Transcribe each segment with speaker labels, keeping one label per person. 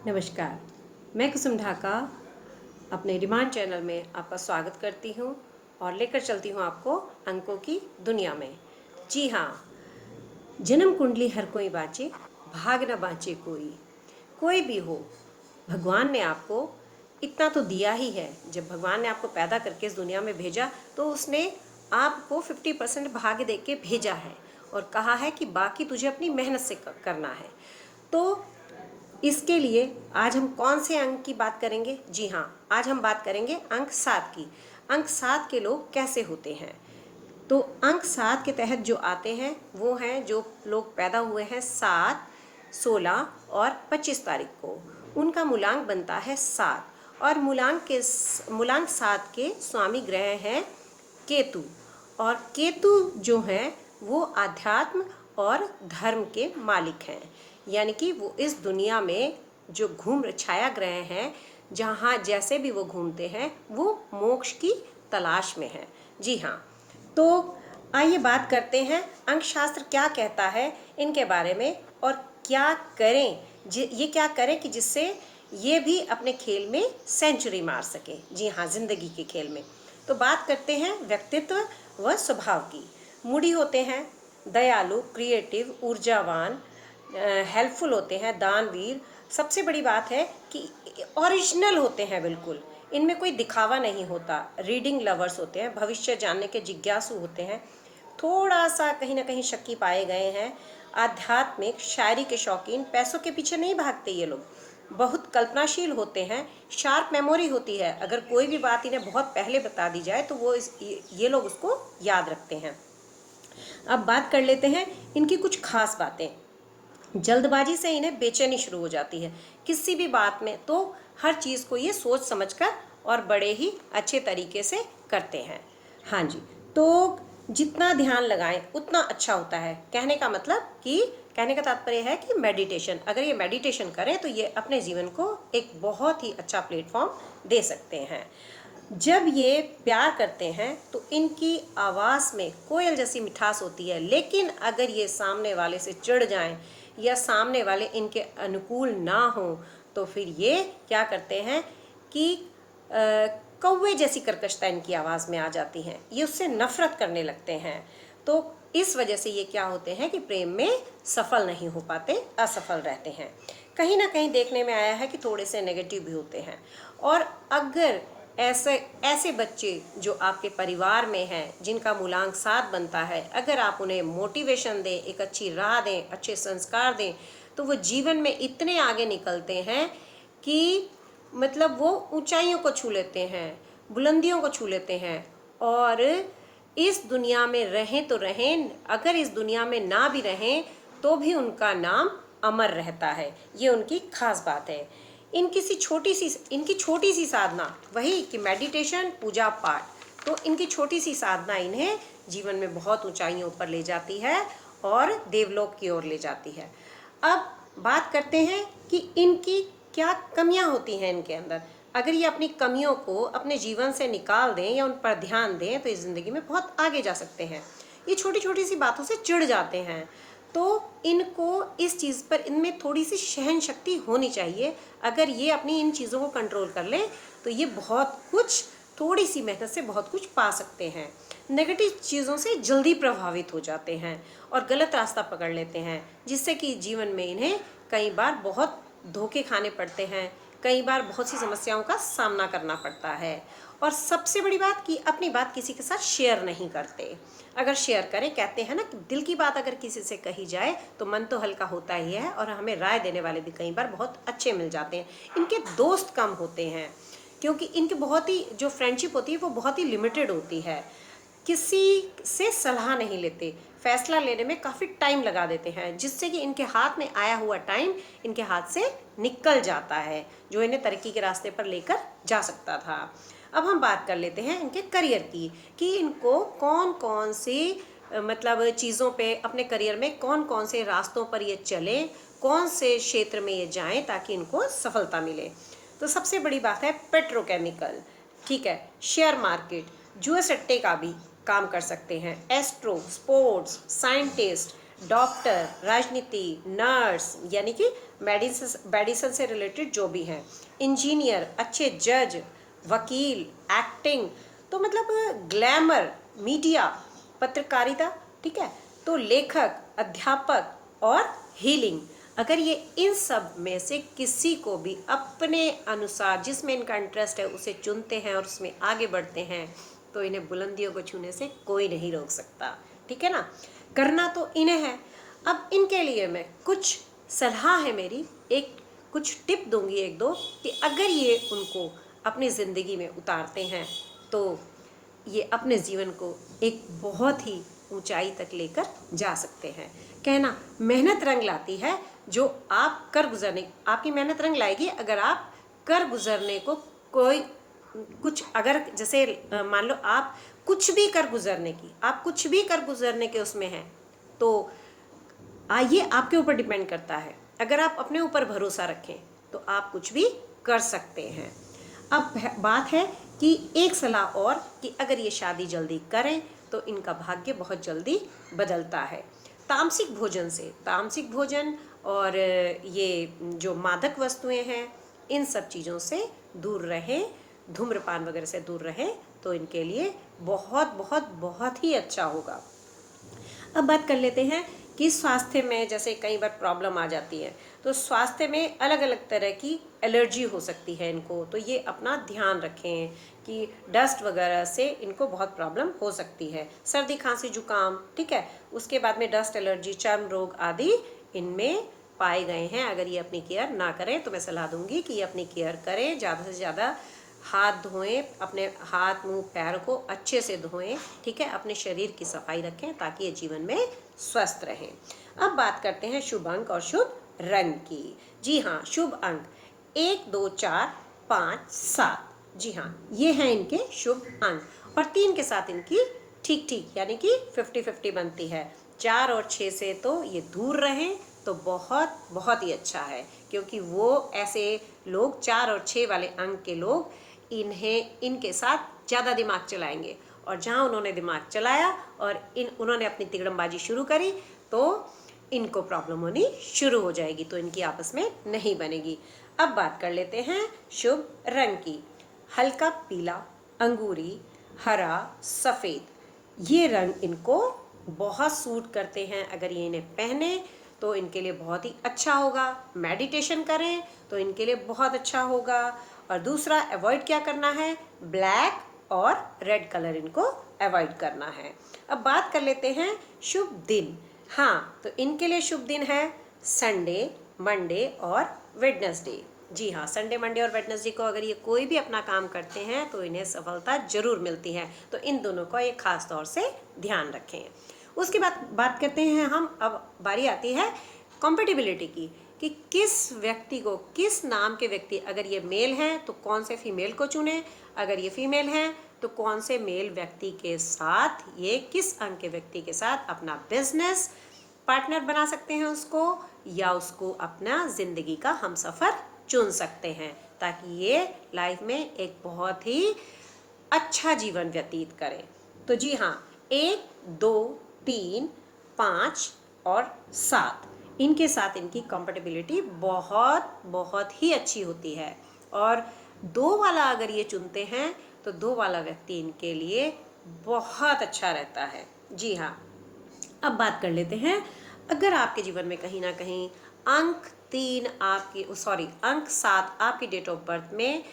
Speaker 1: नमस्कार, मैं कुसुम ढाका अपने रिमांड चैनल में आपका स्वागत करती हूँ और लेकर चलती हूँ आपको अंकों की दुनिया में। जी हाँ, जन्म कुंडली हर कोई बाँचे, भाग न बाँचे कोई। कोई भी हो, भगवान ने आपको इतना तो दिया ही है। जब भगवान ने आपको पैदा करके इस दुनिया में भेजा तो उसने आपको 50% भाग्य दे के भेजा है और कहा है कि बाकी तुझे अपनी मेहनत से करना है। तो इसके लिए आज हम कौन से अंक की बात करेंगे? जी हाँ, आज हम बात करेंगे अंक 7 की। अंक 7 के लोग कैसे होते हैं? तो अंक 7 के तहत जो आते हैं वो हैं जो लोग पैदा हुए हैं 7, 16 और 25 तारीख को। उनका मूलांक बनता है 7 और मूलांक 7 के स्वामी ग्रह हैं केतु। और केतु जो हैं वो आध्यात्म और धर्म के मालिक हैं, यानी कि वो इस दुनिया में जो छाया ग्रह हैं, जहाँ जैसे भी वो घूमते हैं वो मोक्ष की तलाश में हैं। जी हाँ, तो आइए बात करते हैं अंकशास्त्र क्या कहता है इनके बारे में और क्या करें, ये क्या करें कि जिससे ये भी अपने खेल में सेंचुरी मार सके। जी हाँ, जिंदगी के खेल में। तो बात करते हैं व्यक्तित्व व स्वभाव की। मूडी होते हैं, दयालु, क्रिएटिव, ऊर्जावान, हेल्पफुल होते हैं, दानवीर। सबसे बड़ी बात है कि ओरिजिनल होते हैं बिल्कुल, इनमें कोई दिखावा नहीं होता। रीडिंग लवर्स होते हैं, भविष्य जानने के जिज्ञासु होते हैं, थोड़ा सा कहीं ना कहीं शक्की पाए गए हैं। आध्यात्मिक, शायरी के शौकीन, पैसों के पीछे नहीं भागते ये लोग। बहुत कल्पनाशील होते हैं, शार्प मेमोरी होती है। अगर कोई भी बात इन्हें बहुत पहले बता दी जाए तो वो ये लोग उसको याद रखते हैं। अब बात कर लेते हैं इनकी कुछ खास बातें। जल्दबाजी से इन्हें बेचैनी शुरू हो जाती है किसी भी बात में, तो हर चीज़ को ये सोच समझकर और बड़े ही अच्छे तरीके से करते हैं। हाँ जी, तो जितना ध्यान लगाएं उतना अच्छा होता है। कहने का तात्पर्य है कि मेडिटेशन, अगर ये मेडिटेशन करें तो ये अपने जीवन को एक बहुत ही अच्छा प्लेटफॉर्म दे सकते हैं। जब ये प्यार करते हैं तो इनकी आवाज़ में कोयल जैसी मिठास होती है, लेकिन अगर ये सामने वाले से चिढ़ जाएं या सामने वाले इनके अनुकूल ना हो तो फिर ये क्या करते हैं कि कौवे जैसी कर्कशता इनकी आवाज़ में आ जाती है, ये उससे नफरत करने लगते हैं। तो इस वजह से ये क्या होते हैं कि प्रेम में सफल नहीं हो पाते, असफल रहते हैं। कहीं ना कहीं देखने में आया है कि थोड़े से नेगेटिव भी होते हैं। और अगर ऐसे बच्चे जो आपके परिवार में हैं, जिनका मूलांक 7 बनता है, अगर आप उन्हें मोटिवेशन दें, एक अच्छी राह दें, अच्छे संस्कार दें, तो वो जीवन में इतने आगे निकलते हैं कि मतलब वो ऊंचाइयों को छू लेते हैं, बुलंदियों को छू लेते हैं। और इस दुनिया में रहें तो रहें, अगर इस दुनिया में ना भी रहें तो भी उनका नाम अमर रहता है। ये उनकी खास बात है। इनकी छोटी सी साधना, वही कि मेडिटेशन, पूजा पाठ, तो इनकी छोटी सी साधना इन्हें जीवन में बहुत ऊंचाइयों पर ले जाती है और देवलोक की ओर ले जाती है। अब बात करते हैं कि इनकी क्या कमियां होती हैं इनके अंदर। अगर ये अपनी कमियों को अपने जीवन से निकाल दें या उन पर ध्यान दें तो इस ज़िंदगी में बहुत आगे जा सकते हैं। ये छोटी छोटी सी बातों से चिढ़ जाते हैं, तो इनको इस चीज़ पर, इनमें थोड़ी सी सहन शक्ति होनी चाहिए। अगर ये अपनी इन चीज़ों को कंट्रोल कर लें तो ये बहुत कुछ, थोड़ी सी मेहनत से बहुत कुछ पा सकते हैं। नेगेटिव चीज़ों से जल्दी प्रभावित हो जाते हैं और गलत रास्ता पकड़ लेते हैं, जिससे कि जीवन में इन्हें कई बार बहुत धोखे खाने पड़ते हैं, कई बार बहुत सी समस्याओं का सामना करना पड़ता है। और सबसे बड़ी बात कि अपनी बात किसी के साथ शेयर नहीं करते। अगर शेयर करें, कहते हैं ना कि दिल की बात अगर किसी से कही जाए तो मन तो हल्का होता ही है, और हमें राय देने वाले भी कई बार बहुत अच्छे मिल जाते हैं। इनके दोस्त कम होते हैं क्योंकि इनकी बहुत ही जो फ्रेंडशिप होती है वो बहुत ही लिमिटेड होती है। किसी से सलाह नहीं लेते, फैसला लेने में काफ़ी टाइम लगा देते हैं, जिससे कि इनके हाथ में आया हुआ टाइम इनके हाथ से निकल जाता है, जो इन्हें तरक्की के रास्ते पर लेकर जा सकता था। अब हम बात कर लेते हैं इनके करियर की, कि इनको कौन कौन सी मतलब चीज़ों पे, अपने करियर में कौन कौन से रास्तों पर ये चले, कौन से क्षेत्र में ये जाएं ताकि इनको सफलता मिले। तो सबसे बड़ी बात है पेट्रोकेमिकल, ठीक है, शेयर मार्केट, जुए सट्टे का भी काम कर सकते हैं, एस्ट्रो, स्पोर्ट्स, साइंटिस्ट, डॉक्टर, राजनीति, नर्स यानी कि मेडिसिन से रिलेटेड जो भी हैं, इंजीनियर, अच्छे जज, वकील, एक्टिंग, तो मतलब ग्लैमर, मीडिया, पत्रकारिता, ठीक है, तो लेखक, अध्यापक और हीलिंग। अगर ये इन सब में से किसी को भी अपने अनुसार जिसमें इनका इंटरेस्ट है उसे चुनते हैं और उसमें आगे बढ़ते हैं, तो इन्हें बुलंदियों को छूने से कोई नहीं रोक सकता। ठीक है ना, करना तो इन्हें है। अब इनके लिए मैं कुछ सलाह है मेरी, एक कुछ टिप दूंगी एक दो, कि अगर ये उनको अपनी ज़िंदगी में उतारते हैं तो ये अपने जीवन को एक बहुत ही ऊंचाई तक लेकर जा सकते हैं। कहना मेहनत रंग लाती है, जो आप कर गुजरने, आपकी मेहनत रंग लाएगी अगर आप कर गुजरने को कोई कुछ, अगर जैसे मान लो आप कुछ भी कर गुजरने की, आप कुछ भी कर गुजरने के उसमें हैं, तो ये आपके ऊपर डिपेंड करता है। अगर आप अपने ऊपर भरोसा रखें तो आप कुछ भी कर सकते हैं। अब बात है कि एक सलाह और, कि अगर ये शादी जल्दी करें तो इनका भाग्य बहुत जल्दी बदलता है। तामसिक भोजन से, तामसिक भोजन और ये जो मादक वस्तुएं हैं, इन सब चीज़ों से दूर रहें, धूम्रपान वगैरह से दूर रहें, तो इनके लिए बहुत बहुत बहुत ही अच्छा होगा। अब बात कर लेते हैं कि स्वास्थ्य में जैसे कई बार प्रॉब्लम आ जाती है, तो स्वास्थ्य में अलग अलग तरह की एलर्जी हो सकती है इनको, तो ये अपना ध्यान रखें कि डस्ट वगैरह से इनको बहुत प्रॉब्लम हो सकती है, सर्दी खांसी जुकाम, ठीक है, उसके बाद में डस्ट एलर्जी, चर्म रोग आदि इनमें पाए गए हैं। अगर ये अपनी केयर ना करें तो मैं सलाह दूंगी कि ये अपनी केयर करें, ज़्यादा से ज़्यादा हाथ धोएं, अपने हाथ मुंह पैर को अच्छे से धोएं, ठीक है, अपने शरीर की सफाई रखें ताकि ये जीवन में स्वस्थ रहें। अब बात करते हैं शुभ अंक और शुभ रंग की। जी हाँ, शुभ अंक 1, 2, 4, 5, 7, जी हाँ, ये हैं इनके शुभ अंक, और 3 के साथ इनकी ठीक ठीक यानी कि 50-50 बनती है। 4 और 6 से तो ये दूर रहें तो बहुत बहुत ही अच्छा है, क्योंकि वो ऐसे लोग 4 और 6 वाले अंक के लोग इनके साथ ज़्यादा दिमाग चलाएंगे, और जहाँ उन्होंने दिमाग चलाया और उन्होंने अपनी तिकड़मबाजी शुरू करी तो इनको प्रॉब्लम होनी शुरू हो जाएगी, तो इनकी आपस में नहीं बनेगी। अब बात कर लेते हैं शुभ रंग की। हल्का पीला, अंगूरी, हरा, सफ़ेद, ये रंग इनको बहुत सूट करते हैं। अगर ये इन्हें पहने तो इनके लिए बहुत ही अच्छा होगा। मेडिटेशन करें तो इनके लिए बहुत अच्छा होगा। और दूसरा, अवॉइड क्या करना है, ब्लैक और रेड कलर इनको अवॉइड करना है। अब बात कर लेते हैं शुभ दिन। हाँ, तो इनके लिए शुभ दिन है संडे, मंडे और वेडनेसडे। जी हाँ, संडे, मंडे और वेडनेसडे को अगर ये कोई भी अपना काम करते हैं तो इन्हें सफलता जरूर मिलती है, तो इन दोनों का एक खास तौर से ध्यान रखें। उसके बाद बात करते हैं हम, अब बारी आती है कॉम्पेटिबिलिटी की, कि किस व्यक्ति को, किस नाम के व्यक्ति, अगर ये मेल हैं तो कौन से फीमेल को चुने, अगर ये फीमेल हैं तो कौन से मेल व्यक्ति के साथ, ये किस अंक के व्यक्ति के साथ अपना बिजनेस पार्टनर बना सकते हैं उसको, या उसको अपना ज़िंदगी का हमसफ़र चुन सकते हैं, ताकि ये लाइफ में एक बहुत ही अच्छा जीवन व्यतीत करें। तो जी हाँ, 1, 2, 3, 5 और 7, इनके साथ इनकी कंपेटिबिलिटी बहुत बहुत ही अच्छी होती है। और 2 वाला अगर ये चुनते हैं तो 2 वाला व्यक्ति इनके लिए बहुत अच्छा रहता है। जी हाँ, अब बात कर लेते हैं, अगर आपके जीवन में कहीं ना कहीं अंक 7 आपकी डेट ऑफ बर्थ में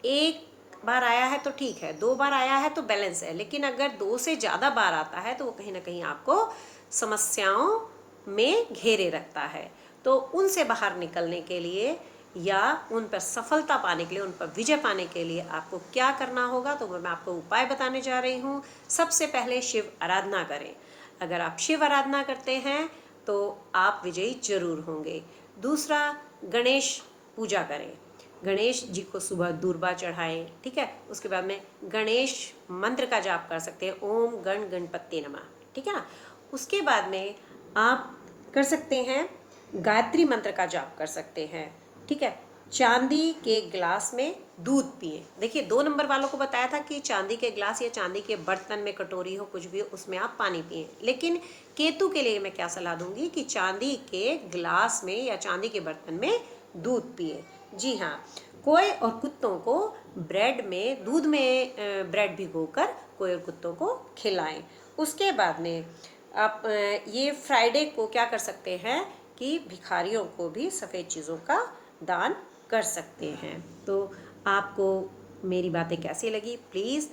Speaker 1: एक बार आया है तो ठीक है, 2 बार आया है तो बैलेंस है, लेकिन अगर 2 से ज़्यादा बार आता है तो वो कहीं ना कहीं आपको समस्याओं में घेरे रखता है। तो उनसे बाहर निकलने के लिए या उन पर सफलता पाने के लिए, उन पर विजय पाने के लिए आपको क्या करना होगा, तो मैं आपको उपाय बताने जा रही हूँ। सबसे पहले शिव आराधना करें। अगर आप शिव आराधना करते हैं तो आप विजयी जरूर होंगे। दूसरा, गणेश पूजा करें, गणेश जी को सुबह दूर्बा चढ़ाएं, ठीक है। उसके बाद में गणेश मंत्र का जाप कर सकते हैं, ओम गण गणपति नमः, ठीक है ना। उसके बाद में आप कर सकते हैं गायत्री मंत्र का जाप कर सकते हैं, ठीक है। चांदी के गिलास में दूध पिए। देखिए 2 नंबर वालों को बताया था कि चांदी के गिलास या चांदी के बर्तन में, कटोरी हो, कुछ भी हो, उसमें आप पानी पिए। लेकिन केतु के लिए मैं क्या सलाह दूंगी कि चांदी के गिलास में या चांदी के बर्तन में दूध पिए। जी हाँ, कोय और कुत्तों को ब्रेड में, दूध में ब्रेड भिगोकर कोय और कुत्तों को खिलाएं। उसके बाद में आप ये फ्राइडे को क्या कर सकते हैं कि भिखारियों को भी सफ़ेद चीज़ों का दान कर सकते हैं। तो आपको मेरी बातें कैसी लगी, प्लीज़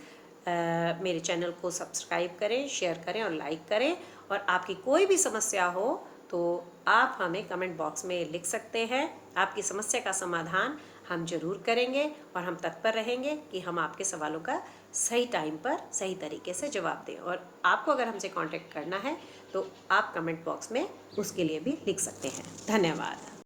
Speaker 1: मेरे चैनल को सब्सक्राइब करें, शेयर करें और लाइक करें। और आपकी कोई भी समस्या हो तो आप हमें कमेंट बॉक्स में लिख सकते हैं। आपकी समस्या का समाधान हम जरूर करेंगे और हम तत्पर रहेंगे कि हम आपके सवालों का सही टाइम पर सही तरीके से जवाब दें। और आपको अगर हमसे कांटेक्ट करना है तो आप कमेंट बॉक्स में उसके लिए भी लिख सकते हैं। धन्यवाद।